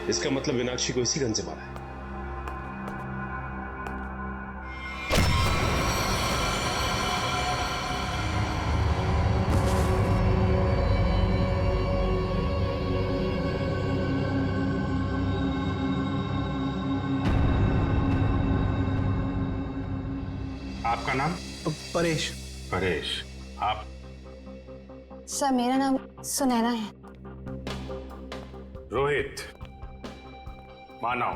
इसका मतलब मीनाक्षी को इसी गन से मारा है। आपका नाम? परेश। परेश। आप? सर मेरा नाम सुनैना है। रोहित। मानव।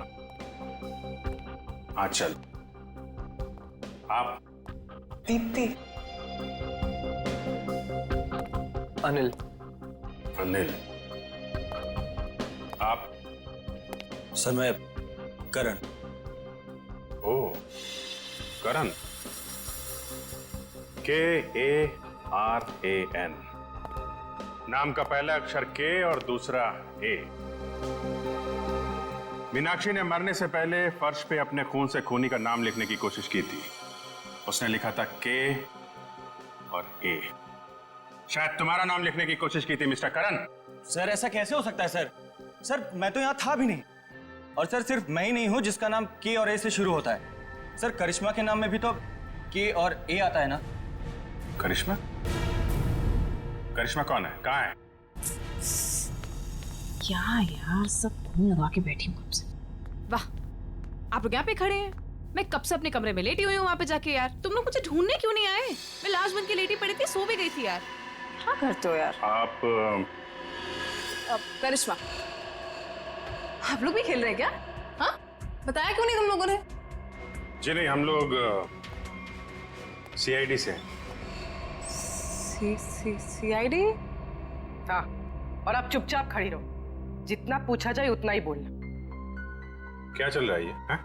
आंचल। आप? दीप्ति। अनिल। अनिल। आप? सर मैं करण। ओ, करण। KARAN। नाम का पहला अक्षर K और दूसरा A। मीनाक्षी ने मरने से पहले फर्श पे अपने खून से खूनी का नाम लिखने की कोशिश की थी। उसने लिखा था K और A। शायद तुम्हारा नाम लिखने की कोशिश की थी मिस्टर करण। सर ऐसा कैसे हो सकता है सर? सर मैं तो यहाँ था भी नहीं। और सर सिर्फ मैं ही नहीं हूँ जिसका नाम K और A से शुरू होता है। सर करिश्मा के नाम में भी तो K और A आता है ना? करिश्मा? करिश्मा कौन है? कहाँ है? क्या यार, सब खून लगा के बैठी हूँ कब से। वाह, आप लोग यहाँ पे खड़े हैं। मैं कब से अपने कमरे में लेटी हुई हूँ वहाँ पे जाके। यार तुम लोग मुझे ढूंढने क्यों नहीं आए? मैं लाश बन के लेटी पड़ी थी, सो भी गई थी यार। क्या करते हो यार? आप करिश्मा, आप लोग भी खेल रहे हैं क्या? हाँ, बताया क्यों नहीं तुम लोगों ने? जी नहीं, हम लोग CID से हैं। CID? हाँ, और आप चुपचाप खड़ी रहो। जितना पूछा जाए उतना ही बोलना। क्या चल रहा है ये? हाँ?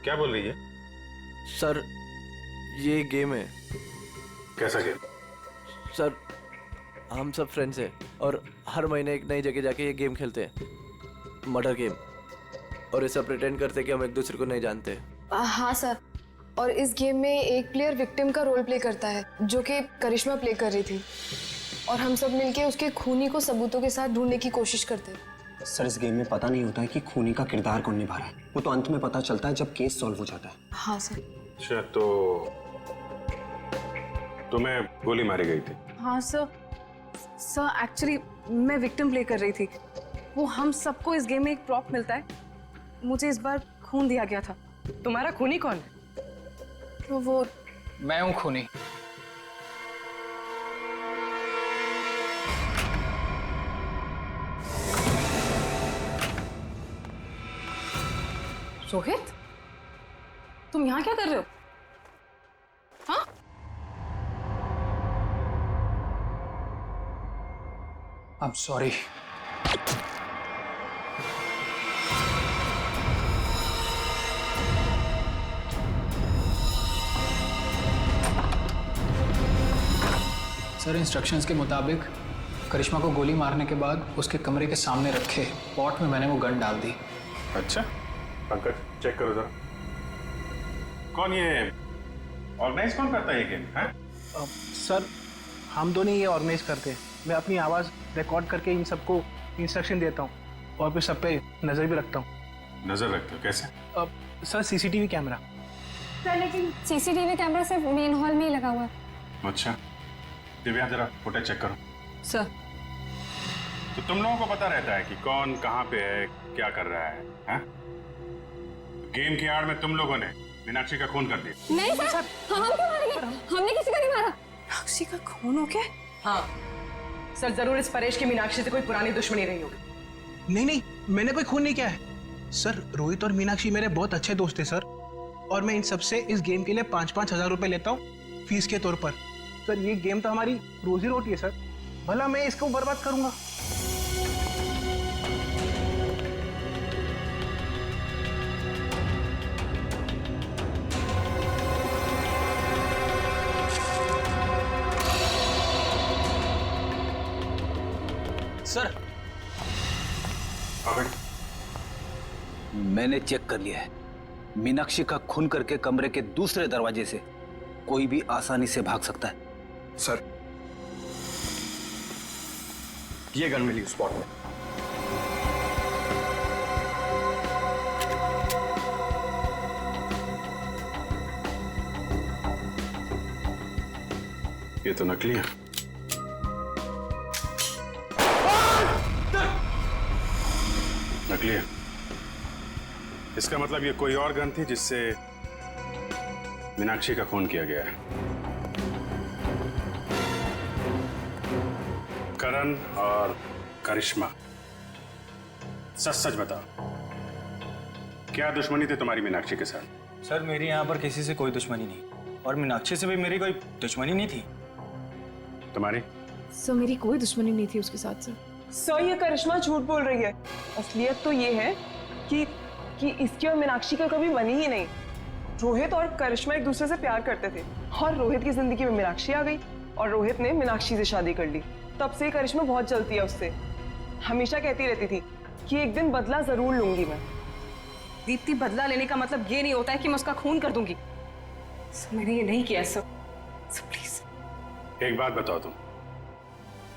क्या बोल रही है? सर ये गेम है। कैसा गेम? सर हम सब फ्रेंड्स हैं और हर महीने एक नई जगह जाके ये गेम खेलते हैं, मर्डर गेम। और ऐसा प्रिटेंड करते हैं कि हम एक दूसरे को नहीं जानते। हाँ सर, और इस गेम में एक प्लेयर विक्टिम का रोल प्ले करता है जो कि करिश्मा प्ले कर रही थी, और हम सब मिलके उसके खूनी को सबूतों के साथ ढूंढने की कोशिश करते हैं। सर इस गेम में पता नहीं होता है कि खूनी का किरदार कौन निभा रहा है, वो तो अंत में पता चलता है जब केस सॉल्व हो जाता है। हाँ सर। अच्छा, तो तुम्हें गोली मारी गई थी? हाँ सर, एक्चुअली मैं विक्टिम प्ले कर रही थी। वो हम सबको इस गेम में एक प्रॉप मिलता है। मुझे इस बार खून दिया गया था। तुम्हारा खूनी कौन है? तो वो मैं हूँ खूनी। रोहित, तुम यहाँ क्या कर रहे हो? हाँ? I'm sorry। सर इंस्ट्रक्शंस के मुताबिक करिश्मा को गोली मारने के बाद उसके कमरे के सामने रखे पॉट में मैंने वो गन डाल दी। अच्छा, पंकज चेक करो जरा। कौन ये ऑर्गेनाइज कौन करता है ये गेम? है सर हम दोनों ये ऑर्गेनाइज करते हैं। मैं अपनी आवाज़ रिकॉर्ड करके इन सबको इंस्ट्रक्शन देता हूँ और फिर सब पे नज़र भी रखता हूँ। नजर रखते हो? कैसे? Sir CCTV camera. सर लेकिन CCTV कैमरा सिर्फ मेन हॉल में ही लगा हुआ है। अच्छा, दिव्या जरा फुटेज चेक करो। सर, तो तुम लोगों को पता रहता है कि कौन कहाँ पे है, क्या कर रहा है? हैं? गेम की आड़ में तुम लोगों ने मीनाक्षी का खून कर दिया। नहीं सर, हम क्यों मारेंगे? हमने किसी को नहीं मारा। मीनाक्षी का खून हो गया? हाँ सर, जरूर इस परेश की मीनाक्षी से कोई पुरानी दुश्मनी रही होगी। नहीं, मैंने कोई खून नहीं किया है सर। रोहित और मीनाक्षी मेरे बहुत अच्छे दोस्त हैं सर, और मैं इन सबसे इस गेम के लिए 5-5 हज़ार रुपए लेता हूँ फीस के तौर पर। सर ये गेम तो हमारी रोजी रोटी है सर, भला मैं इसको बर्बाद करूंगा? सर मैंने चेक कर लिया है, मीनाक्षी का खून करके कमरे के दूसरे दरवाजे से कोई भी आसानी से भाग सकता है। सर ये गन मिली उस स्पॉट में। ये तो नकली है। नकली है। इसका मतलब ये कोई और गन थी जिससे मीनाक्षी का खून किया गया है। करण और करिश्मा, सच सच बताओ, क्या दुश्मनी थी तुम्हारी मीनाक्षी के साथ? सर मेरी यहाँ पर किसी से कोई दुश्मनी नहीं, और मीनाक्षी से भी मेरी कोई दुश्मनी नहीं थी। तुम्हारी? सर मेरी कोई दुश्मनी नहीं थी उसके साथ सर। सर ये करिश्मा झूठ बोल रही है। असलियत तो ये है कि इसकी और मीनाक्षी का कभी बनी ही नहीं। रोहित और करिश्मा एक दूसरे से प्यार करते थे और रोहित की जिंदगी में मीनाक्षी आ गई और रोहित ने मीनाक्षी से शादी कर ली। तब से करिश्मा बहुत जलती है उससे। हमेशा कहती रहती थी कि एक दिन बदला जरूर लूंगी मैं। दीप्ति, बदला लेने का मतलब ये नहीं होता है कि मैं उसका खून कर दूंगी। सर मैंने ये नहीं किया सर। प्लीज एक बात बताओ,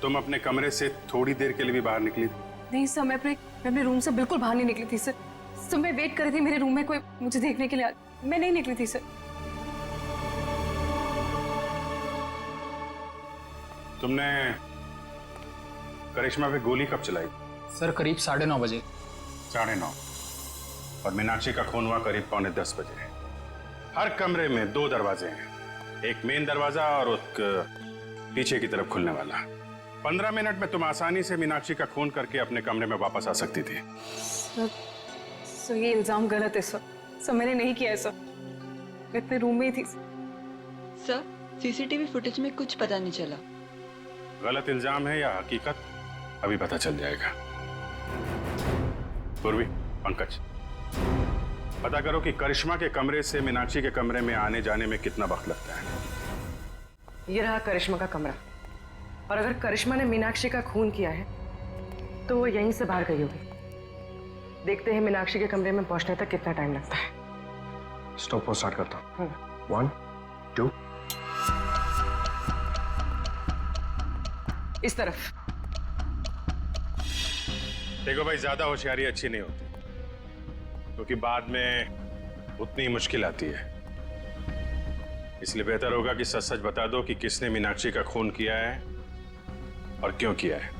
तुम अपने कमरे से थोड़ी देर के लिए भी बाहर निकली थी? नहीं सर, मैं अपने रूम से बिल्कुल बाहर नहीं निकली थी सर। सर मैं वेट कर रही थी मेरे रूम में कोई मुझे देखने के लिए। मैं नहीं निकली थी सर। तुमने करिश्मा पे गोली कब चलाई? सर करीब 9:30 बजे। 9:30। और मीनाक्षी का खून हुआ करीब 9:45 बजे। हर कमरे में 2 दरवाजे हैं, एक मेन दरवाजा और एक पीछे की तरफ खुलने वाला। 15 मिनट में तुम आसानी से मीनाक्षी का खून करके अपने कमरे में वापस आ सकती थी। सर ये इल्जाम गलत है सर। सर मैंने नहीं किया है सर। मैं अपने रूम में ही थी। सर सीसीटीवी फुटेज में कुछ पता नहीं चला। गलत इल्जाम है या हकीकत, अभी पता चल जाएगा। पूर्वी, पंकज, पता करो कि करिश्मा के कमरे से मीनाक्षी के कमरे में आने जाने में कितना वक्त लगता है। ये रहा करिश्मा का कमरा, और अगर करिश्मा ने मीनाक्षी का खून किया है तो वो यहीं से बाहर गई होगी। देखते हैं मीनाक्षी के कमरे में पहुंचने तक कितना टाइम लगता है। स्टॉप वो स्टार्ट करता हूँ। 1 2 इस तरफ। देखो भाई, ज्यादा होशियारी अच्छी नहीं होती, क्योंकि बाद में उतनी मुश्किल आती है। इसलिए बेहतर होगा कि सच सच बता दो कि किसने मीनाक्षी का खून किया है और क्यों किया है।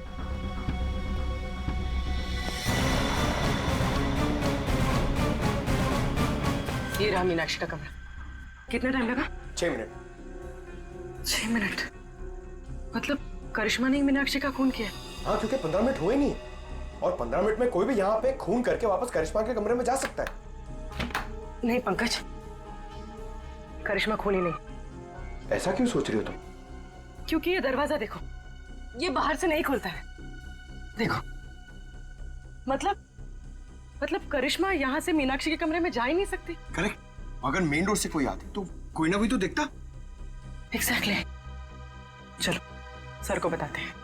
ये रहा मीनाक्षी का कमरा। कितना टाइम लगा? 6 मिनट। 6 मिनट? मतलब करिश्मा ने मीनाक्षी का खून किया? हाँ, क्योंकि 15 मिनट हुए नहीं, और 15 मिनट में कोई भी यहाँ पे खून करके वापस करिश्मा के कमरे में जा सकता है। नहीं पंकज, करिश्मा खूनी नहीं। ऐसा क्यों सोच रही हो तुम? क्योंकि ये दरवाजा देखो, ये बाहर से नहीं खुलता है। देखो, मतलब करिश्मा यहाँ से मीनाक्षी के कमरे में जा ही नहीं सकती। करेक्ट। अगर मेन रोड से कोई आती तो कोई ना कोई तो देखता। एग्जैक्टली। चलो सर को बताते हैं।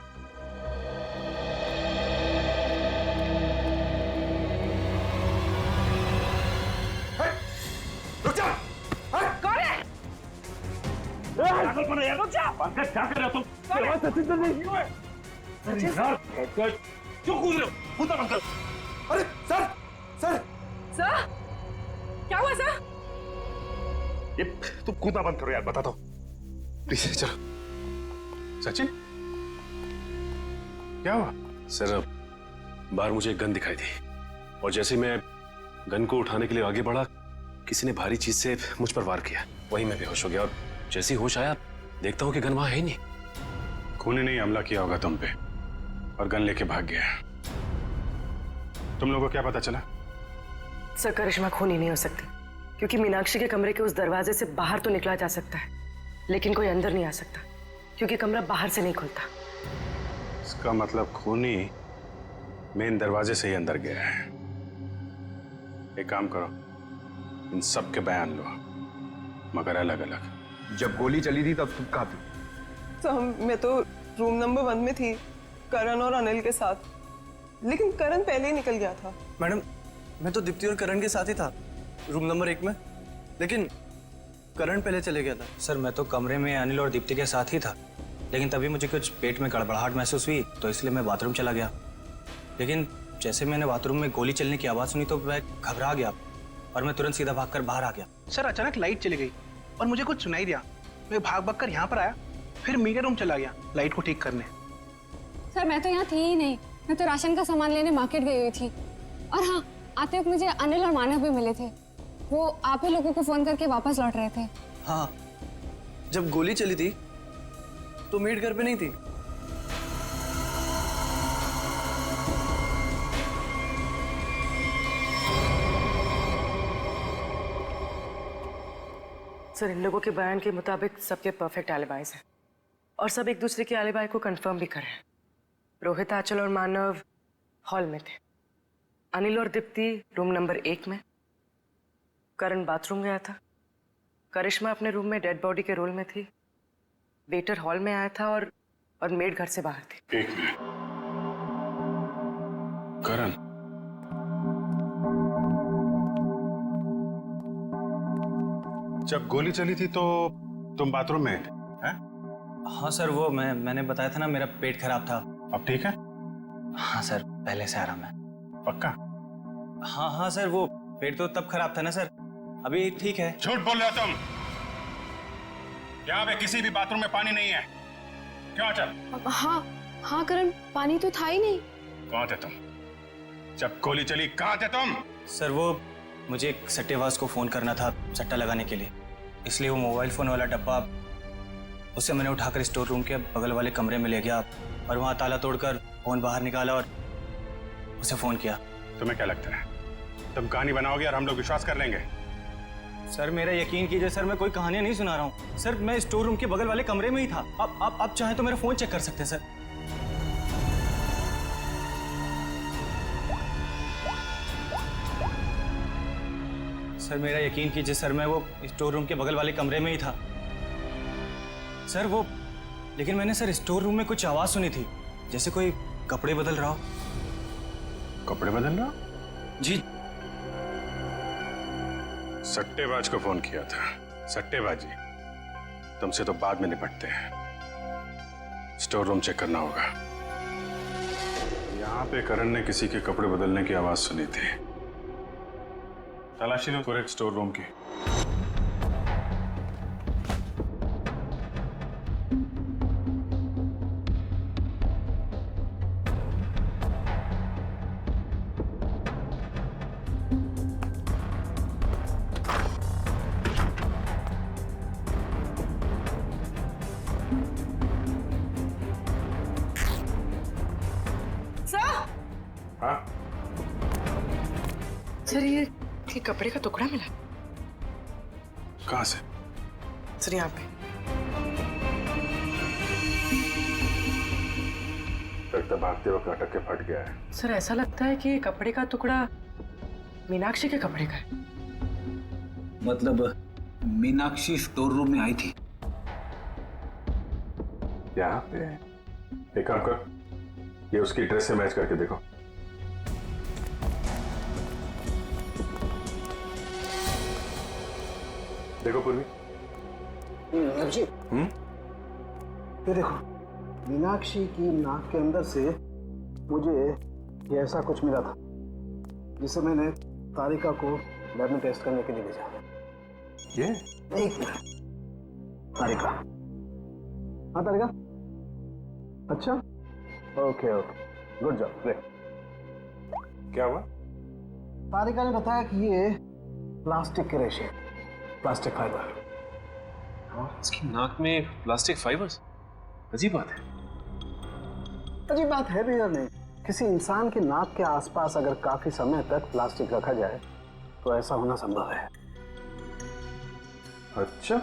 रुक जा। कौन है? रुक जा। पंकज, क्या कर रहे हो तुम? क्यों कूद रहे हो? कूदा बंद करो। अरे सर, सर, सर क्या हुआ सर? ये तुम कूदना बंद करो यार, बताता हूँ प्लीज। चलो। सचिन, क्या हुआ? सर बाहर मुझे एक गन दिखाई दी, और जैसे मैं गन को उठाने के लिए आगे बढ़ा, किसी ने भारी चीज से मुझ पर वार किया। वही मैं बेहोश हो गया, और जैसे ही होश आया देखता हूँ कि गन वहां है ही नहीं। खूनी ने हमला किया होगा तुम पे और गन लेके भाग गया। तुम लोगों को क्या पता चला? सर करिश्मा खूनी नहीं हो सकती, क्योंकि मीनाक्षी के कमरे के उस दरवाजे से बाहर तो निकला जा सकता है, लेकिन कोई अंदर नहीं आ सकता, क्योंकि कमरा बाहर से नहीं खुलता। इसका मतलब खूनी मेन दरवाजे से ही अंदर गया है। एक काम करो, इन सब के बयान लो, मगर अलग अलग। जब गोली चली थी तब तुम कहाँ थी? तो मैं तो रूम नंबर 1 में थी, करण और अनिल के साथ, लेकिन करण पहले ही निकल गया था। मैडम, मैं तो दीप्ति और करण के साथ ही था रूम नंबर 1 में, लेकिन करण पहले चले गया था। सर मैं तो कमरे में अनिल और दीप्ति के साथ ही था, लेकिन तभी मुझे कुछ पेट में गड़बड़ाहट महसूस हुई, तो इसलिए मैं बाथरूम चला गया। लेकिन जैसे मैंने बाथरूम में गोली चलने की आवाज़ सुनी तो मैं घबरा गया, और मैं तुरंत सीधा भागकर बाहर आ गया। सर अचानक लाइट चली गई और मुझे कुछ सुनाई दिया। मैं भाग कर यहाँ पर आया फिर मीडिया रूम चला गया लाइट को ठीक करने। सर मैं तो यहाँ थी ही नहीं, मैं तो राशन का सामान लेने मार्केट गई हुई थी। और हाँ, आते वक्त मुझे अनिल और मानव भी मिले थे। वो आप ही लोगों को फोन करके वापस लौट रहे थे। हाँ, जब गोली चली थी तो मेड घर पे नहीं थी। सर इन लोगों के बयान के मुताबिक सबके परफेक्ट एलिबाइज हैं और सब एक दूसरे के एलिबाई को कंफर्म भी कर रहे हैं। रोहित, आंचल और मानव हॉल में थे, अनिल और दीप्ति रूम नंबर 1 में, करण बाथरूम गया था, करिश्मा अपने रूम में डेड बॉडी के रोल में थी, वेटर हॉल में आया था और मेड घर से बाहर थी। एक मिनट, करण जब गोली चली थी तो तुम बाथरूम में थे? हैं? हाँ सर, वो मैंने बताया था ना, मेरा पेट खराब था। अब ठीक है? हाँ सर, पहले से आराम है। पक्का? हाँ सर, वो पेट तो तब खराब था ना सर, अभी ठीक है। झूठ बोल रहे हो तुम। यहाँ पे किसी भी बाथरूम में पानी नहीं है। क्यों आंचल? हाँ करण, पानी तो था ही नहीं। कहाँ थे तुम जब गोली चली? कहाँ थे तुम? सर वो मुझे एक सट्टेबाज को फोन करना था सट्टा लगाने के लिए, इसलिए वो मोबाइल फोन वाला डब्बा उसे मैंने उठाकर स्टोर रूम के बगल वाले कमरे में ले गया और वहाँ ताला तोड़कर फोन बाहर निकाला और उसे फोन किया। तुम्हें क्या लगता है तुम कहानी बनाओगे और हम लोग विश्वास कर लेंगे? सर मेरा यकीन कीजिए सर, मैं कोई कहानियां नहीं सुना रहा हूँ सर, मैं स्टोर रूम के बगल वाले कमरे में ही था। आप चाहे तो मेरा फोन चेक कर सकते हैं सर। सर मेरा यकीन कीजिए सर, मैं वो स्टोर रूम के बगल वाले कमरे में ही था सर। वो लेकिन मैंने सर स्टोर रूम में कुछ आवाज सुनी थी, जैसे कोई कपड़े बदल रहा हो। कपड़े बदल रहा? जी। सट्टेबाज को फोन किया था। सट्टेबाजी तुमसे तो बाद में निपटते हैं, स्टोर रूम चेक करना होगा। यहाँ पे करण ने किसी के कपड़े बदलने की आवाज सुनी थी। तलाशी लो पूरे स्टोर रूम की। हाँ? सर ये कपड़े का टुकड़ा मिला। कहाँ से? सर यहाँ पे। लगता भागते वक्त अटक के फट गया है। सर ऐसा लगता है कि कपड़े का टुकड़ा मीनाक्षी के कपड़े का है। मतलब मीनाक्षी स्टोर रूम में आई थी? यहाँ पे एक काम कर, ये उसकी ड्रेस से मैच करके देखो। देखो पूर्वी। जी। ये देखो, मीनाक्षी की नाक के अंदर से मुझे ये ऐसा कुछ मिला था जिसे मैंने तारिका को लैब में टेस्ट करने के लिए भेजा। ये? एक मिनट। तारिका? हाँ तारिका? अच्छा, okay okay, good job, great. क्या हुआ? तारिका ने बताया कि ये प्लास्टिक के रेशे, प्लास्टिक फाइबर। इसकी नाक में प्लास्टिक फाइबर्स? अजीब बात है। अजीब बात है भी या नहीं? किसी इंसान के नाक के आसपास अगर काफी समय तक प्लास्टिक रखा जाए तो ऐसा होना संभव है। अच्छा,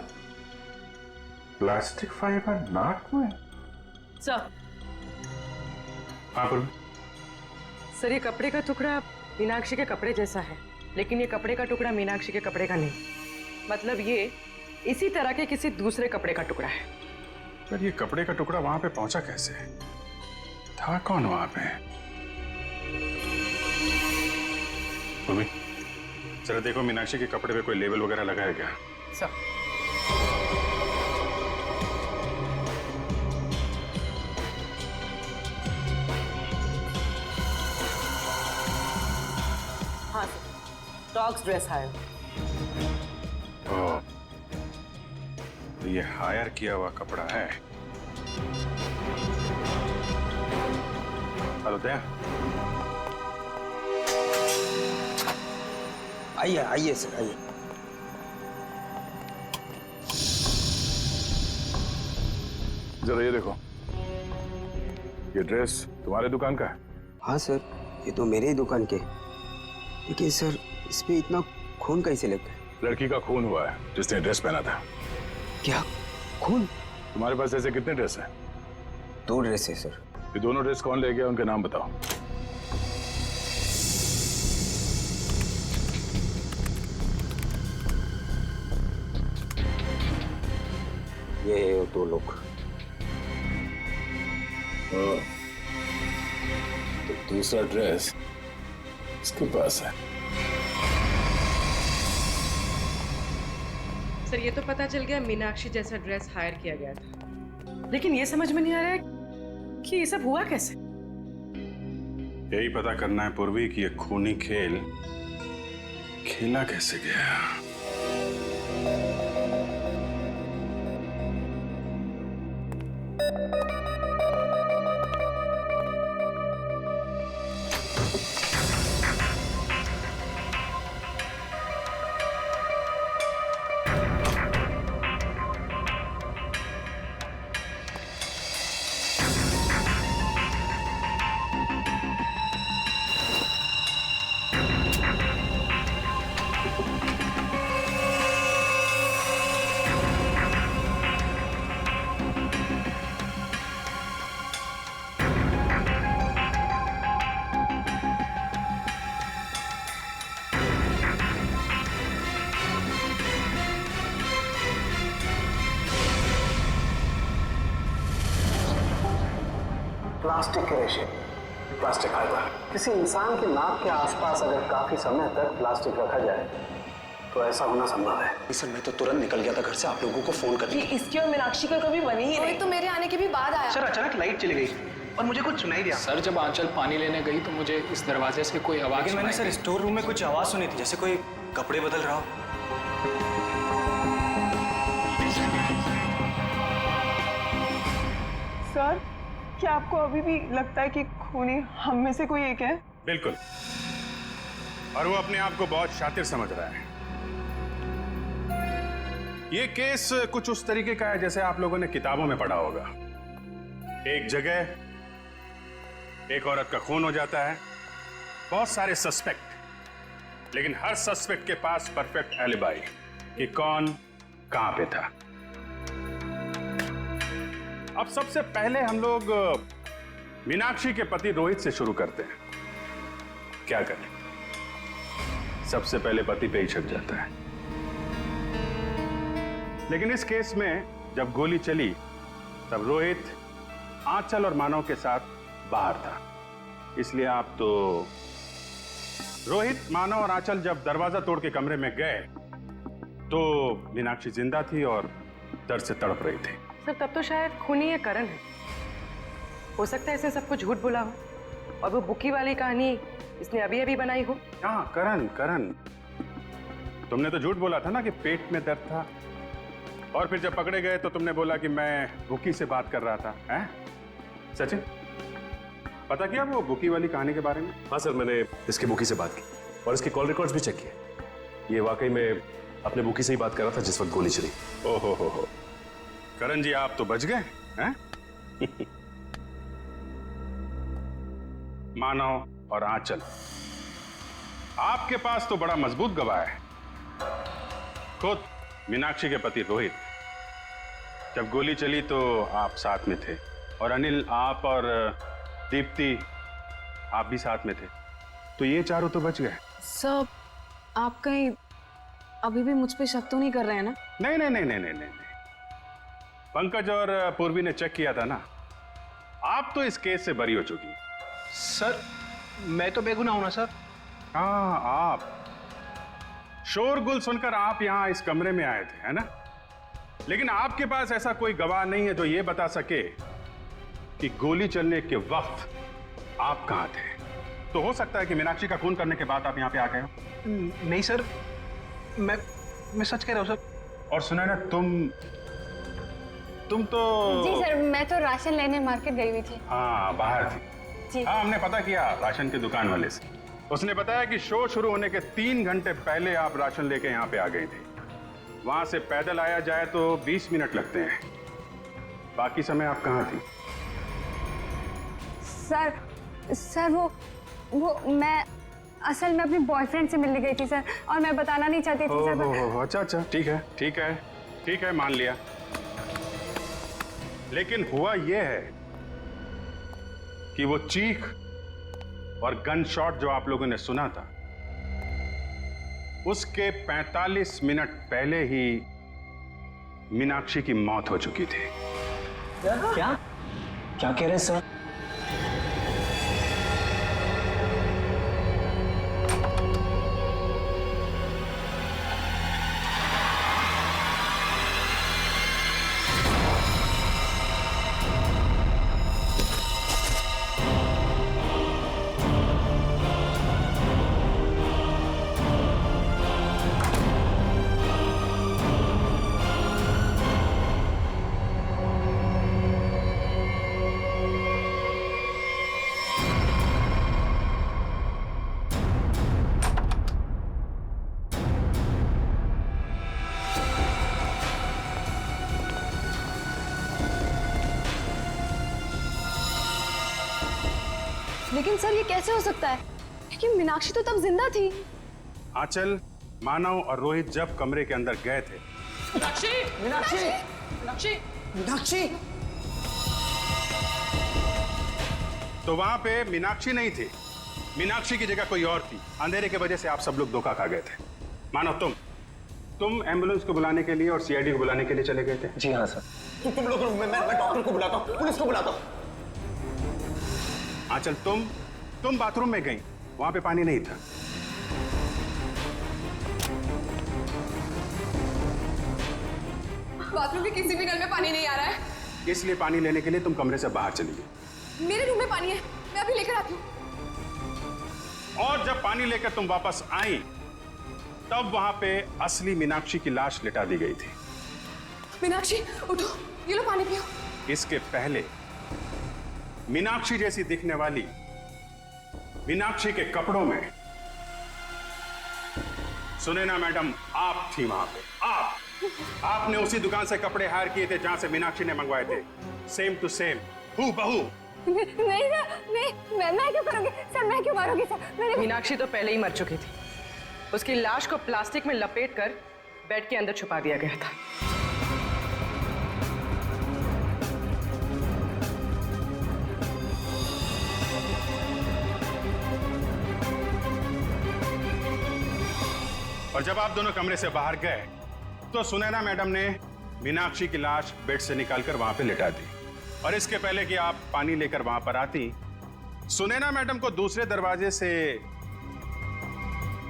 प्लास्टिक फाइबर नाक में? सर। हाँ पूर्वी। सर ये कपड़े का टुकड़ा मीनाक्षी के कपड़े जैसा है, लेकिन ये कपड़े का टुकड़ा मीनाक्षी के कपड़े का नहीं। मतलब ये इसी तरह के किसी दूसरे कपड़े का टुकड़ा है। पर ये कपड़े का टुकड़ा वहां पे पहुंचा कैसे? था कौन वहां पे? पूर्वी, जरा देखो मीनाक्षी के कपड़े पे कोई लेबल वगैरह लगा है क्या? सर। हाँ सर, डॉग्स ड्रेस हायर। तो ये हायर किया हुआ कपड़ा है। हेलो दया, आइए आइए सर आइए। जरा ये देखो, ये ड्रेस तुम्हारे दुकान का है? हाँ सर, ये तो मेरे ही दुकान के। लेकिन सर इस पे इतना खून कैसे लग गया? लड़की का खून हुआ है जिसने ड्रेस पहना था। क्या खून? तुम्हारे पास ऐसे कितने ड्रेस हैं? 2 ड्रेस है सर। ये दोनों ड्रेस कौन ले गया, उनके नाम बताओ। ये है 2 लोग। तो दूसरा ड्रेस इसके पास है। सर ये तो पता चल गया मीनाक्षी जैसा ड्रेस हायर किया गया था, लेकिन ये समझ में नहीं आ रहा है कि ये सब हुआ कैसे। यही पता करना है पूर्वी कि ये खूनी खेल खेला कैसे गया। प्लास्टिक के रेशे, प्लास्टिक फाइबर। किसी इंसान के नाक के आसपास अगर काफी समय तक प्लास्टिक रखा जाए तो ऐसा होना संभव है। सर मैं तो तुरंत निकल गया था घर से, आप लोगों को फोन कर दिया। इसकी और मीनाक्षी का कभी बनी ही नहीं। तो मेरे आने के भी बाद आया। सर अचानक लाइट चली गई और मुझे कुछ सुनाई दिया। सर जब आंचल पानी लेने गई तो मुझे इस दरवाजे से कोई आवाज लेकिन मैंने सुनाई सर स्टोर रूम में कुछ आवाज सुनी थी, जैसे कोई कपड़े बदल रहा हो। सर क्या आपको अभी भी लगता है कि खूनी हम में से कोई एक है? बिल्कुल, और वो अपने आप को बहुत शातिर समझ रहा है। ये केस कुछ उस तरीके का है जैसे आप लोगों ने किताबों में पढ़ा होगा। एक जगह एक औरत का खून हो जाता है, बहुत सारे सस्पेक्ट, लेकिन हर सस्पेक्ट के पास परफेक्ट एलिबाई कि कौन कहां पे था। अब सबसे पहले हम लोग मीनाक्षी के पति रोहित से शुरू करते हैं। क्या करें, सबसे पहले पति पे ही शक जाता है। लेकिन इस केस में जब गोली चली तब रोहित आंचल और मानव के साथ बाहर था, इसलिए आप तो रोहित, मानव और आंचल जब दरवाजा तोड़ के कमरे में गए तो मीनाक्षी जिंदा थी और दर्द से तड़प रही थी। सर तब तो शायद खूनी ये करण है। हो सकता है इसे सब कुछ झूठ बोला हो और वो बुकी वाली कहानी इसने अभी अभी बनाई हो। हाँ करण, तुमने तो झूठ बोला था ना कि पेट में दर्द था, और फिर जब पकड़े गए तो तुमने बोला कि मैं बुकी से बात कर रहा था। हैं? सचिन, पता किया वो बुकी वाली कहानी के बारे में? हाँ सर, मैंने इसके बुकी से बात की और इसके कॉल रिकॉर्ड्स भी चेक किए। ये वाकई में अपने बुकी से ही बात कर रहा था जिस वक्त गोली चली। ओहो हो, करण जी आप तो बच गए हैं। मानव और आंचल, आपके पास तो बड़ा मजबूत गवाह है। खुद मीनाक्षी के पति रोहित, जब गोली चली तो आप साथ में थे, और अनिल, आप और दीप्ति आप भी साथ में थे, तो ये चारों तो बच गए। सर आप कहीं अभी भी मुझ पे शक तो नहीं कर रहे हैं ना? नहीं। पंकज और पूर्वी ने चेक किया था ना, आप तो इस केस से बरी हो चुकी हैं। सर मैं तो बेगुनाह हूं ना सर। हाँ, आप शोरगुल सुनकर आप यहां इस कमरे में आए थे, है ना? लेकिन आपके पास ऐसा कोई गवाह नहीं है जो ये बता सके कि गोली चलने के वक्त आप कहां थे। तो हो सकता है कि मीनाक्षी का खून करने के बाद आप यहां पे आ गए हो। नहीं सर, मैं सच कह रहा हूं सर। और सुना ना, तुम तो जी सर, मैं तो राशन लेने मार्केट गई हुई थी। हाँ, बाहर थी। जी हाँ, हमने पता किया राशन की दुकान वाले से। उसने बताया कि शो शुरू होने के 3 घंटे पहले आप राशन लेके यहाँ पे आ गए थे। वहां से पैदल आया जाए तो 20 मिनट लगते हैं। बाकी समय आप कहाँ थी? सर वो मैं असल में अपने बॉयफ्रेंड से मिलने गई थी सर, और मैं बताना नहीं चाहती थी सर। अच्छा, ठीक है, मान लिया। लेकिन हुआ यह है कि वो चीख और गन शॉट जो आप लोगों ने सुना था, उसके 45 मिनट पहले ही मीनाक्षी की मौत हो चुकी थी। क्या कह रहे हैं सर? लेकिन सर ये कैसे हो सकता है, क्योंकि मीनाक्षी तो तब जिंदा थी। आंचल, मानव और रोहित जब कमरे के अंदर गए थे, मीनाक्षी तो वहां पे मीनाक्षी नहीं थी। मीनाक्षी की जगह कोई और थी। अंधेरे की वजह से आप सब लोग धोखा खा गए थे। मानव, तुम एम्बुलेंस को बुलाने के लिए और सीआईडी को बुलाने के लिए चले गए थे। जी हाँ सर। तुम लोग, मैं डॉक्टर को बुलाता हूँ, पुलिस को बुलाता हूँ। आंचल, तुम बाथरूम में गई, वहां पे पानी नहीं था। बाथरूम के किसी भी नल में पानी नहीं आ रहा है। इसलिए पानी लेने के लिए तुम कमरे से बाहर चली गई। मेरे रूम में पानी है, मैं अभी लेकर आती हूँ। और जब पानी लेकर तुम वापस आई, तब वहां पे असली मीनाक्षी की लाश लिटा दी गई थी। मीनाक्षी उठो, ये लो पानी पियो। इसके पहले मीनाक्षी जैसी दिखने वाली मीनाक्षी के कपड़ों में सुनैना मैडम आप थी वहां पे। आपने उसी दुकान से कपड़े हायर किए थे जहां से मीनाक्षी ने मंगवाए थे। सेम टू सेम, हूबहू। नहीं सर, मैं क्यों करूंगी सर, मैं क्यों मारूंगी सर? मीनाक्षी तो पहले ही मर चुकी थी। उसकी लाश को प्लास्टिक में लपेटकर बेड के अंदर छुपा दिया गया था। और जब आप दोनों कमरे से बाहर गए तो सुनैना मैडम ने मीनाक्षी की लाश बेड से निकालकर वहां पे लिटा दी। और इसके पहले कि आप पानी लेकर वहां पर आती, सुनैना मैडम को दूसरे दरवाजे से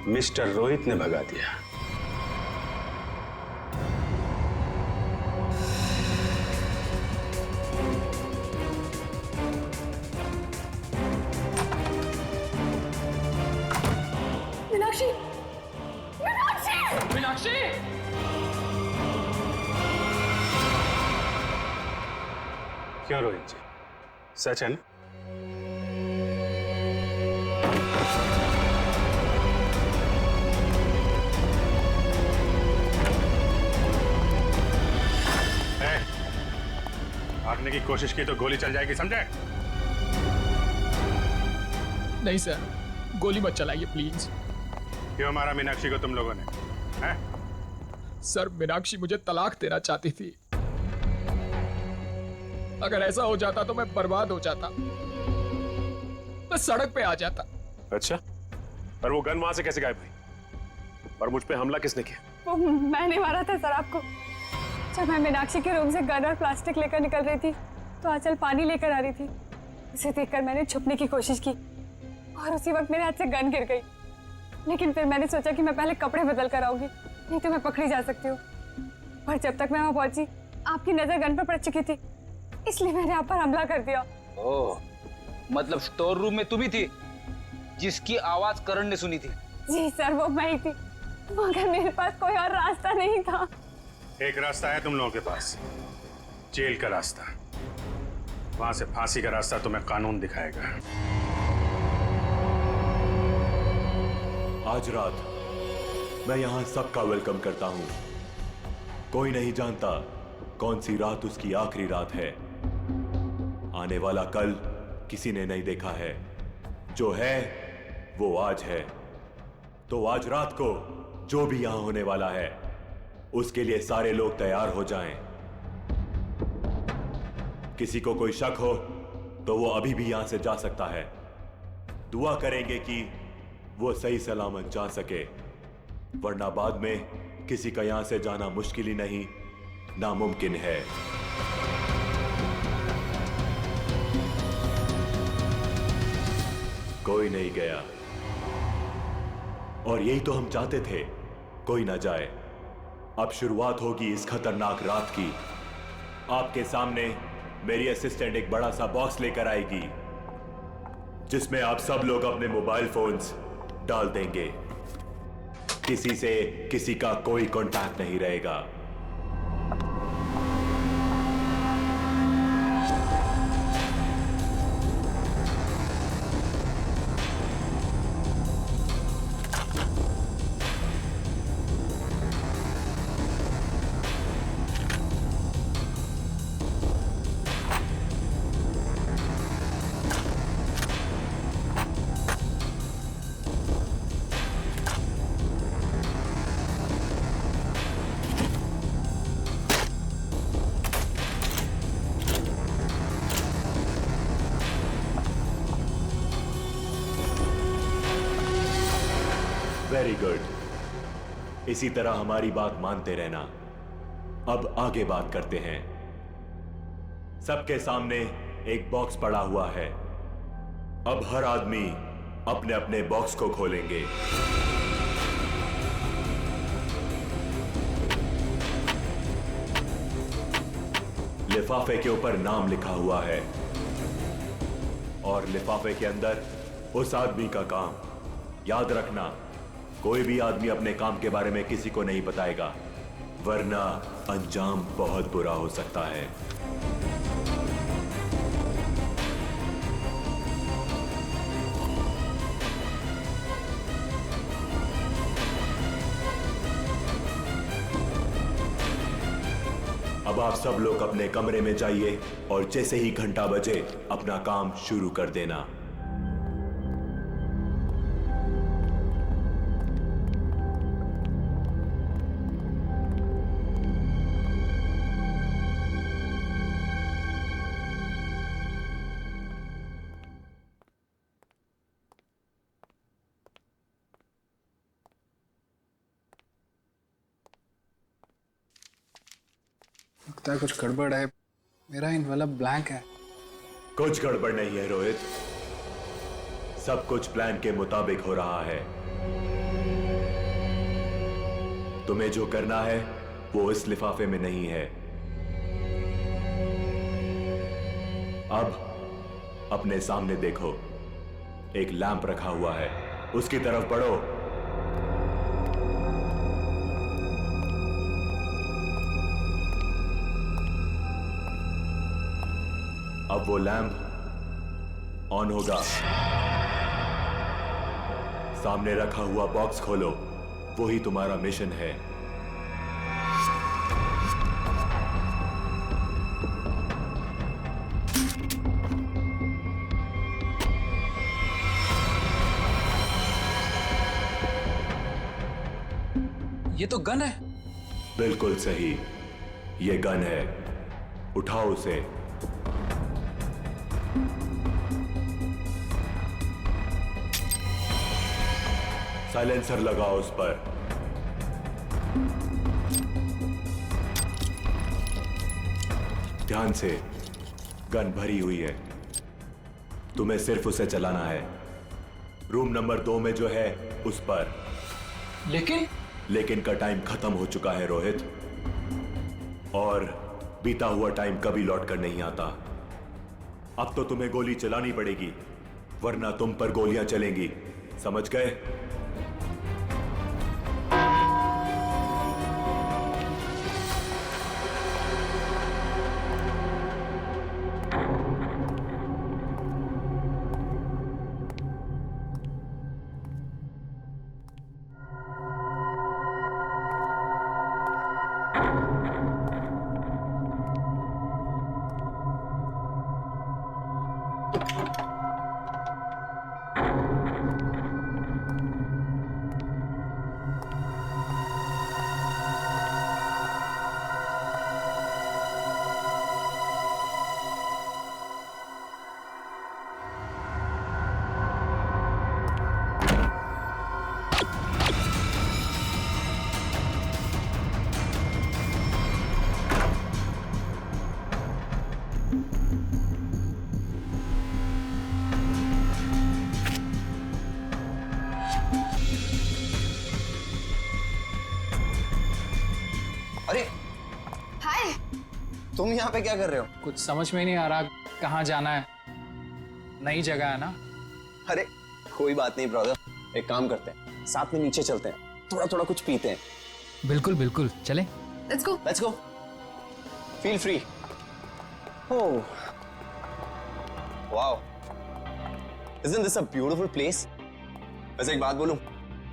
मिस्टर रोहित ने भगा दिया। मीनाक्षी, क्यों रोहित जी, सच है ना? भागने की कोशिश की तो गोली चल जाएगी, समझे? नहीं सर, गोली मत चलाइए प्लीज। क्यों मारा मीनाक्षी को तुम लोगों ने? हैं? सर, मीनाक्षी मुझे तलाक देना चाहती थी। अगर ऐसा हो जाता तो मैं बर्बाद हो जाता, मैं सड़क पे आ जाता। अच्छा, पर वो गन वहां से कैसे गायब हुई? और मुझ पे हमला किसने किया? वो मैंने मारा था सर आपको। जब मैं मीनाक्षी के रूम से गन और प्लास्टिक लेकर निकल रही थी तो आंचल पानी लेकर आ रही थी। उसे देखकर मैंने छुपने की कोशिश की और उसी वक्त मेरे हाथ से गन गिर गई। लेकिन फिर मैंने सोचा कि मैं पहले कपड़े बदल कर आऊंगी, नहीं तो मैं पकड़ी जा सकती हूँ। पर जब तक मैं वहां पहुंची आपकी नजर गन पर पड़ चुकी थी, इसलिए मैंने आप पर हमला कर दिया। ओह, मतलब स्टोर रूम में तुम ही थी जिसकी आवाज करण ने सुनी थी? जी सर, वो मैं ही थी, मगर मेरे पास कोई और रास्ता नहीं था। एक रास्ता है तुम लोगों के पास। जेल का रास्ता, वहां से फांसी का रास्ता तुम्हें कानून दिखाएगा। आज रात मैं यहां सबका वेलकम करता हूं। कोई नहीं जानता कौन सी रात उसकी आखिरी रात है। आने वाला कल किसी ने नहीं देखा है, जो है वो आज है। तो आज रात को जो भी यहां होने वाला है उसके लिए सारे लोग तैयार हो जाएं। किसी को कोई शक हो तो वो अभी भी यहां से जा सकता है। दुआ करेंगे कि वो सही सलामत जा सके, वरना बाद में किसी का यहां से जाना मुश्किल ही नहीं, नामुमकिन है। कोई नहीं गया, और यही तो हम चाहते थे, कोई ना जाए। अब शुरुआत होगी इस खतरनाक रात की। आपके सामने मेरी असिस्टेंट एक बड़ा सा बॉक्स लेकर आएगी, जिसमें आप सब लोग अपने मोबाइल फोन्स डाल देंगे। किसी से किसी का कोई कांटेक्ट नहीं रहेगा। वेरी गुड, इसी तरह हमारी बात मानते रहना। अब आगे बात करते हैं। सबके सामने एक बॉक्स पड़ा हुआ है। अब हर आदमी अपने अपने बॉक्स को खोलेंगे। लिफाफे के ऊपर नाम लिखा हुआ है, और लिफाफे के अंदर उस आदमी का काम। याद रखना, कोई भी आदमी अपने काम के बारे में किसी को नहीं बताएगा, वरना अंजाम बहुत बुरा हो सकता है। अब आप सब लोग अपने कमरे में जाइए, और जैसे ही घंटा बजे अपना काम शुरू कर देना। लगता है कुछ गड़बड़ है। मेरा इनवेलप ब्लैंक है। कुछ गड़बड़ नहीं है रोहित, सब कुछ प्लान के मुताबिक हो रहा है। तुम्हें जो करना है वो इस लिफाफे में नहीं है। अब अपने सामने देखो, एक लैंप रखा हुआ है, उसकी तरफ बढ़ो। अब वो लैंप ऑन होगा। सामने रखा हुआ बॉक्स खोलो, वही तुम्हारा मिशन है। ये तो गन है। बिल्कुल सही, ये गन है। उठाओ उसे। साइलेंसर लगाओ उस पर। ध्यान से, गन भरी हुई है, तुम्हें सिर्फ उसे चलाना है। रूम नंबर 2 में जो है उस पर। लेकिन का टाइम खत्म हो चुका है रोहित, और बीता हुआ टाइम कभी लौट कर नहीं आता। अब तो तुम्हें गोली चलानी पड़ेगी, वरना तुम पर गोलियां चलेंगी, समझ गए? अरे हाय, तुम यहाँ पे क्या कर रहे हो? कुछ समझ में नहीं आ रहा कहाँ जाना है। नई जगह है ना। अरे कोई बात नहीं ब्रदर, एक काम करते हैं, साथ में नीचे चलते हैं, थोड़ा थोड़ा कुछ पीते हैं। बिल्कुल बिल्कुल, चले। Let's go. Let's go, feel free. Oh wow, isn't this a beautiful place? वैसे एक बात बोलूं,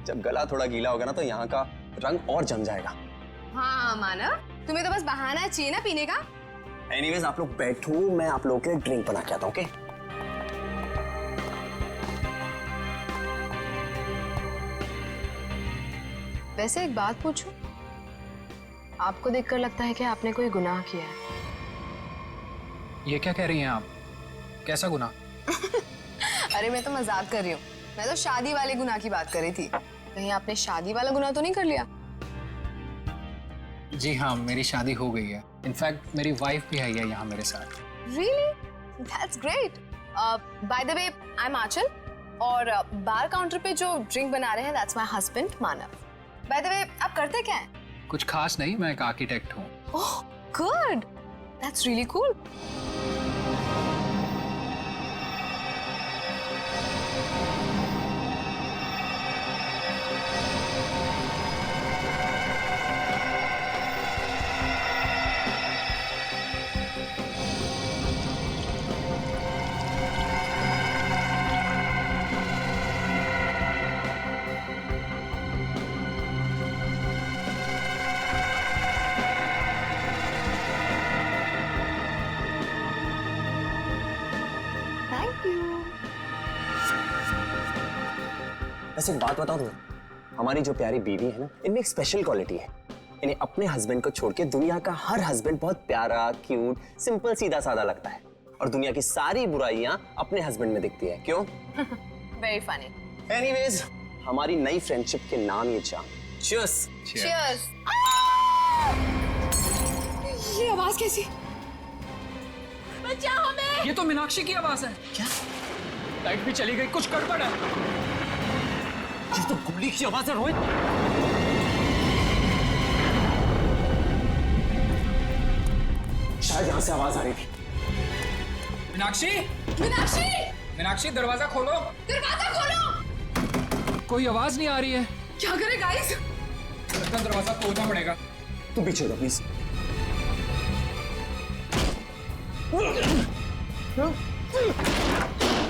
जब गला थोड़ा गीला होगा ना तो यहाँ का रंग और जम जाएगा। हाँ मानव, तुम्हें तो बस बहाना चाहिए ना पीने का। एनीवेज आप लोग बैठो, मैं आप लोगों के लिए ड्रिंक बना के आता हूँ, ओके? वैसे एक बात पूछूं, आपको देखकर लगता है कि आपने कोई गुनाह किया है। ये क्या कह रही हैं आप? कैसा गुनाह? अरे मैं तो मजाक कर रही हूँ, मैं तो शादी वाले गुनाह की बात कर रही थी। कहीं आपने शादी वाला गुनाह तो नहीं कर लिया? जी हाँ, मेरी शादी हो गई है। इनफैक्ट मेरी वाइफ भी है यहाँ मेरे साथ। Really? That's great. By the way, I'm आंचल और बार काउंटर पे जो ड्रिंक बना रहे हैं that's my husband Manav. By the way, आप करते क्या हैं? कुछ खास नहीं, मैं एक आर्किटेक्ट हूँ। Oh, good. That's really cool. वैसे एक बात बताऊं तुम्हें, हमारी जो प्यारी बीवी है ना, इनमें एक स्पेशल क्वालिटी है। इन्हें अपने हस्बैंड को छोड़ के दुनिया का हर हस्बैंड बहुत प्यारा, क्यूट, सिंपल, सीधा साधा लगता है और दुनिया की सारी बुराइयां अपने हस्बैंड में दिखती है। क्यों? Very funny. एनीवेज, हमारी नई फ्रेंडशिप के नाम ये जाम। Cheers. Cheers. ये आवाज कैसी? बचाओ हमें! ये तो मीनाक्षी की आवाज है। क्या? लाइट भी चली गई, कुछ गड़बड़ है। ये तो गोली की आवाज है रोहित। शायद यहां से आवाज आ रही थी। मीनाक्षी! मीनाक्षी! मीनाक्षी, दरवाजा खोलो। दरवाजा खोलो! कोई आवाज नहीं आ रही है। क्या करें गाइस? लगता है दरवाजा तोड़ना पड़ेगा। तू पीछे हो प्लीज।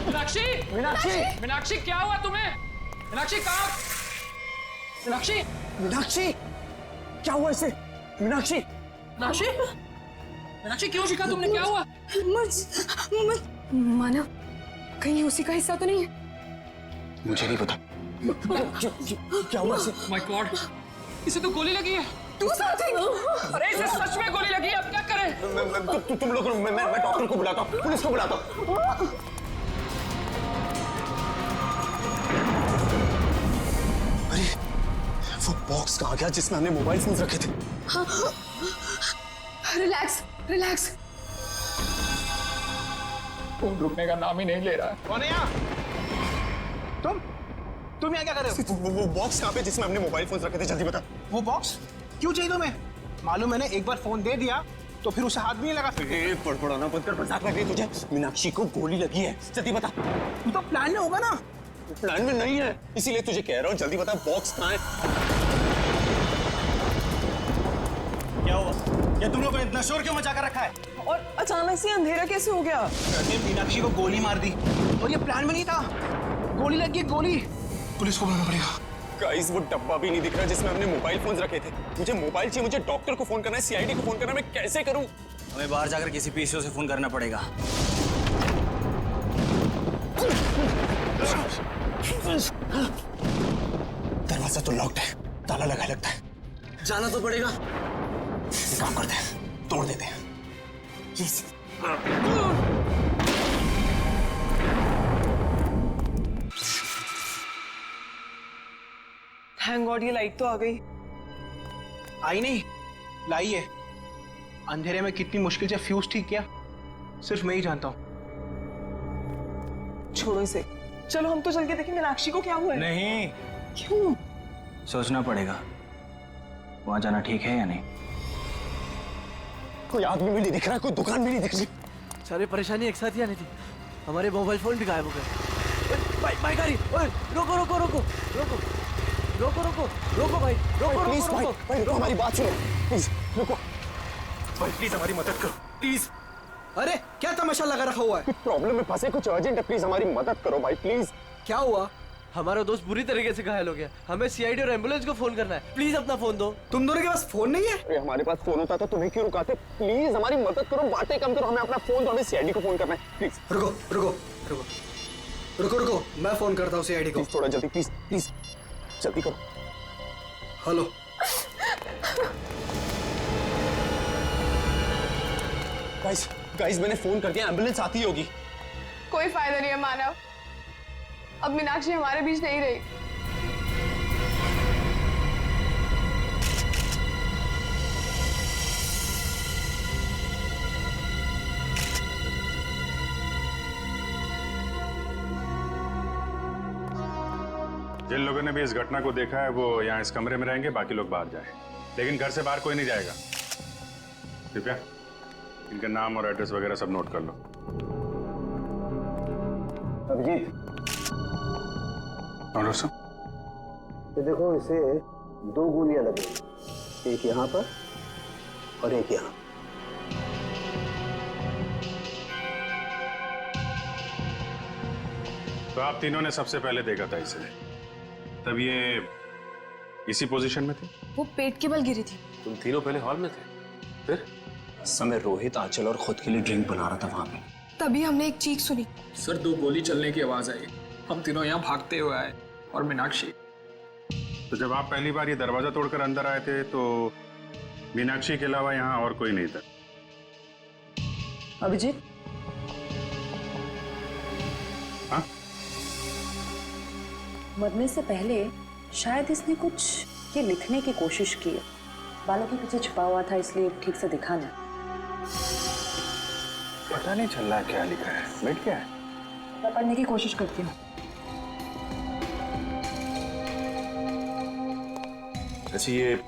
मीनाक्षी! मीनाक्षी! मीनाक्षी, क्या हुआ तुम्हें? मीनाक्षी कहाँ? मीनाक्षी! मीनाक्षी! क्या हुआ इसे? मीनाक्षी! मीनाक्षी! मीनाक्षी, क्यों शिका तुमने? क्या हुआ? मानव, कहीं उसी का हिस्सा तो नहीं है? मुझे नहीं पता। क्या हुआ इसे? माय गॉड, इसे तो गोली लगी है। तू साथ है? अरे इसे सच में गोली लगी है, अब क्या करें? तुम लोग, मैं डॉक्टर को बुलाता हूँ, पुलिस को बुलाता हूँ। अरे वो बॉक्स कहाँ गया जिसमें हमने मोबाइल फोन रखे थे? Relax, relax. फोन रुकने का नाम ही नहीं ले रहा है। कौन है यहाँ? तुम यहाँ क्या कर रहे हो? वो बॉक्स कहाँ पे जिसमें हमने मोबाइल फोन रखे थे? जल्दी बता। वो बॉक्स क्यों चाहिए तुम्हें? मालूम मैंने एक बार फोन दे दिया तो फिर उसे हाथ भी नहीं लगा। पड़पड़ाना बंद कर, मजाक लग रही तुझे। मीनाक्षी को गोली लगी है, जल्दी बता। तो प्लान में होगा ना? प्लान में नहीं है, इसीलिए तुझे कह रहा हूँ, जल्दी बता बॉक्स कहाँ है? क्या हुआ? क्या तुम लोगों ने इतना शोर क्यों मचा कर रखा है? और अचानक से अंधेरा कैसे हो गया? मीनाक्षी को गोली मार दी और ये प्लान में नहीं था। गोली लग गई, गोली। पुलिस को बुलाना पड़ेगा। गाइस, वो डब्बा भी नहीं दिख रहा जिसमें हमने मोबाइल फोन रखे थे। मुझे मोबाइल चाहिए, मुझे डॉक्टर को फोन करना है, सीआईडी को फोन करना है, मैं कैसे करूं? हमें बाहर जाकर किसी पीसीओ से फोन करना पड़ेगा। दरवाजा तो लॉक्ड है, ताला लगा लगता है। जाना तो पड़ेगा। एक काम करते हैं, तोड़ देते हैं। प्लीज। थैंक गॉड, ये लाइट तो आ गई। आई नहीं, लाई है। अंधेरे में कितनी मुश्किल से फ्यूज ठीक किया, सिर्फ मैं ही जानता हूँ। छोड़ो इसे, चलो हम तो चल के देखें मीनाक्षी को क्या हुआ है। नहीं। क्यों? सोचना पड़ेगा, वहां जाना ठीक है या नहीं। कोई आदमी भी नहीं दिख रहा, कोई दुकान भी नहीं दिख रही। सारी परेशानी एक साथ ही आनी थी, हमारे मोबाइल फोन भी गायब हो गए। बाइक आ रही, ओए रोको रोको रोको रोको रोको रोको रोको भाई, रोको प्लीज भाई, भाई रुको, हमारी बात सुनो प्लीज, रुको भाई, प्लीज हमारी मदद करो प्लीज। अरे क्या तमाशा लगा रखा हुआ है? प्रॉब्लम में फंसे, कुछ अर्जेंट है, प्लीज हमारी मदद करो भाई प्लीज। क्या हुआ? हमारा दोस्त बुरी तरीके से घायल हो गया, हमें सीआईडी और एम्बुलेंस को फोन करना है, प्लीज अपना फोन दो। तुम दोनों के पास फोन नहीं है? अरे हमारे पास फोन होता तो तुम्हें क्यों रुकाते? प्लीज हमारी मदद करो, बातें कम करो, हमें अपना फोन दो, हमें सीआईडी को फोन करना है प्लीज। रुको रुको रुको रुको रुको, मैं फोन करता हूँ सीआईडी को। थोड़ा जल्दी प्लीज प्लीज, जल्दी करो। हेलो, गाइस गाइस मैंने फोन कर दिया, एम्बुलेंस आती होगी। कोई फायदा नहीं है मानव, अब मीनाक्षी हमारे बीच नहीं रही। जिन लोगों ने भी इस घटना को देखा है वो यहाँ इस कमरे में रहेंगे, बाकी लोग बाहर जाए, लेकिन घर से बाहर कोई नहीं जाएगा। कृपया इनका नाम और एड्रेस वगैरह सब नोट कर लो। अभिजीत, और सब ये देखो, इसे 2 गोलियां लगी, एक यहाँ पर और एक यहाँ। तो आप तीनों ने सबसे पहले देखा था इसे, तब ये इसी पोजीशन में थी? वो पेट के बल गिरी थी। तुम तीनों पहले हॉल में थे, फिर? समय रोहित, आंचल और खुद के लिए ड्रिंक बना रहा था वहां पे। तभी हमने एक चीख सुनी। सर 2 गोली चलने की आवाज आई, हम तीनों यहाँ भागते हुए आए और मीनाक्षी। तो जब आप पहली बार ये दरवाजा तोड़कर अंदर आए थे तो मीनाक्षी के अलावा यहाँ और कोई नहीं था? अभिजीत, हाँ? मरने से पहले शायद इसने कुछ ये लिखने की कोशिश की है, बालों के पीछे छुपा हुआ था इसलिए ठीक से दिखा नहीं। पता नहीं चल रहा क्या लिखा है, बैठ क्या है? मैं पढ़ने की कोशिश करती हूँ। अच्छा, ये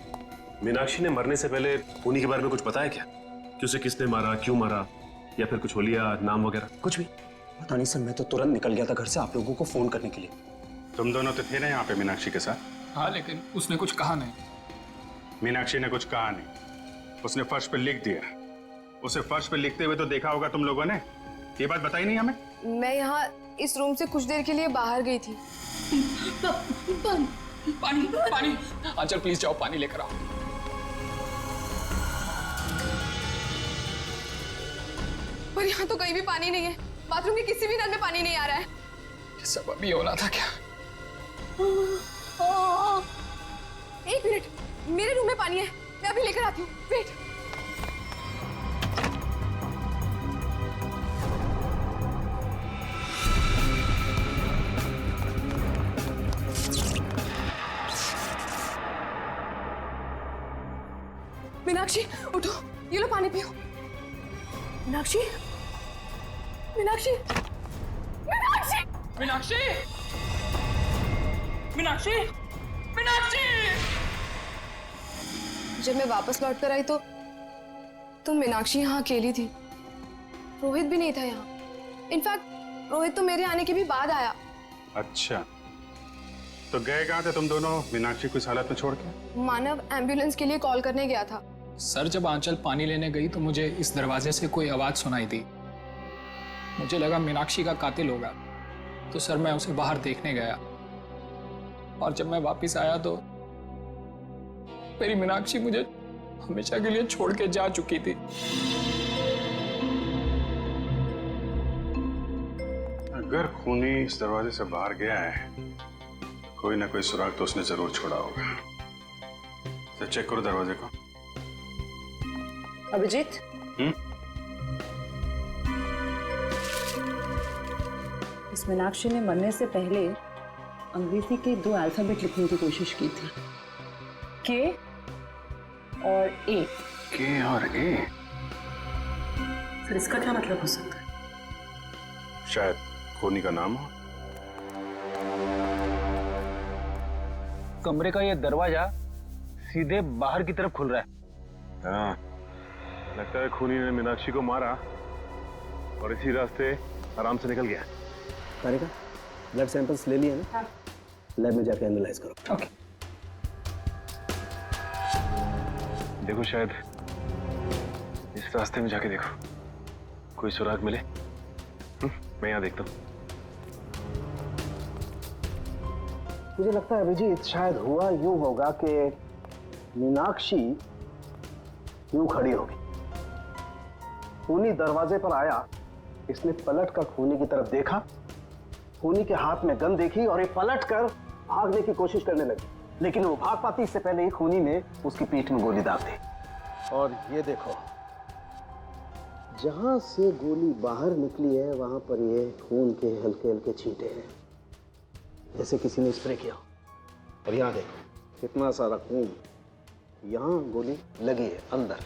मीनाक्षी ने मरने से पहले खूनी के बारे में कुछ बताया क्या? कि उसे किसने मारा, क्यों मारा, या फिर कुछ होलिया नाम वगैरह? कुछ भी पता नहीं सर, मैं तो तुरंत निकल गया था घर से आप लोगों को फोन करने के लिए। तुम दोनों तो थे ना यहाँ पे मीनाक्षी के साथ? हाँ, लेकिन उसने कुछ कहा नहीं। मीनाक्षी ने कुछ कहा नहीं, उसने फर्श पे लिख दिया। उसे फर्श पे लिखते हुए तो देखा होगा तुम लोगों ने, ये बात बताई नहीं हमें? मैं यहाँ इस रूम से कुछ देर के लिए बाहर गई थी। पानी पानी, आंचल प्लीज जाओ पानी लेकर आओ। पर यहाँ तो कहीं भी पानी नहीं है, बाथरूम के किसी भी नल में पानी नहीं आ रहा है। ये सब अभी होना था क्या? एक मिनट, मेरे रूम में पानी है, मैं अभी लेकर आती हूँ, वेट। मीनाक्षी उठो, ये लो पानी पियो। मीनाक्षी, मीनाक्षी, मीनाक्षी, मीनाक्षी, मीनाक्षी, मीनाक्षी। जब मैं वापस लौट कर आई तो मीनाक्षी यहाँ अकेली थी, रोहित भी नहीं था यहाँ। इनफैक्ट रोहित तो मेरे आने के भी बाद आया। अच्छा, तो गए कहाँ थे तुम दोनों मीनाक्षी को इस हालत में छोड़ के? मानव एम्बुलेंस के लिए कॉल करने गया था। सर जब आंचल पानी लेने गई तो मुझे इस दरवाजे से कोई आवाज सुनाई दी, मुझे लगा मीनाक्षी का कातिल होगा, तो सर मैं उसे बाहर देखने गया, और जब मैं वापस आया तो मेरी मीनाक्षी मुझे हमेशा के लिए छोड़ के जा चुकी थी। अगर खूनी इस दरवाजे से बाहर गया है, कोई ना कोई सुराग तो उसने जरूर छोड़ा होगा। तो चेक करो दरवाजे को। अभिजीत, इस मीनाक्षी ने मरने से पहले अंग्रेजी के 2 अल्फाबेट लिखने की कोशिश की थी, के और ए। के और ए? सर इसका क्या मतलब हो सकता है? शायद खूनी का नाम हो। कमरे का ये दरवाजा सीधे बाहर की तरफ खुल रहा है। हाँ, लगता है खूनी ने मीनाक्षी को मारा और इसी रास्ते आराम से निकल गया। कारिका, ब्लड सैंपल्स ले लिए ना? लैब में जाके एनालाइज करो। ओके। देखो शायद इस रास्ते में जाके देखो, कोई सुराग मिले। मैं यहाँ देखता हूँ। मुझे लगता है अभिजीत शायद हुआ यूं होगा कि मीनाक्षी यूं खड़ी होगी, खूनी दरवाजे पर आया, इसने पलट कर खूनी की तरफ देखा, खूनी के हाथ में गन देखी और ये पलट कर भागने की कोशिश करने लगी, लेकिन वो भाग पाती इससे पहले ही खूनी ने उसकी पीठ में गोली दाग दी। और ये देखो, जहां से गोली बाहर निकली है वहां पर ये खून के हल्के हल्के छींटे हैं, जैसे किसी ने स्प्रे किया। और यहाँ देखो कितना सारा खून, यहाँ गोली लगी है अंदर।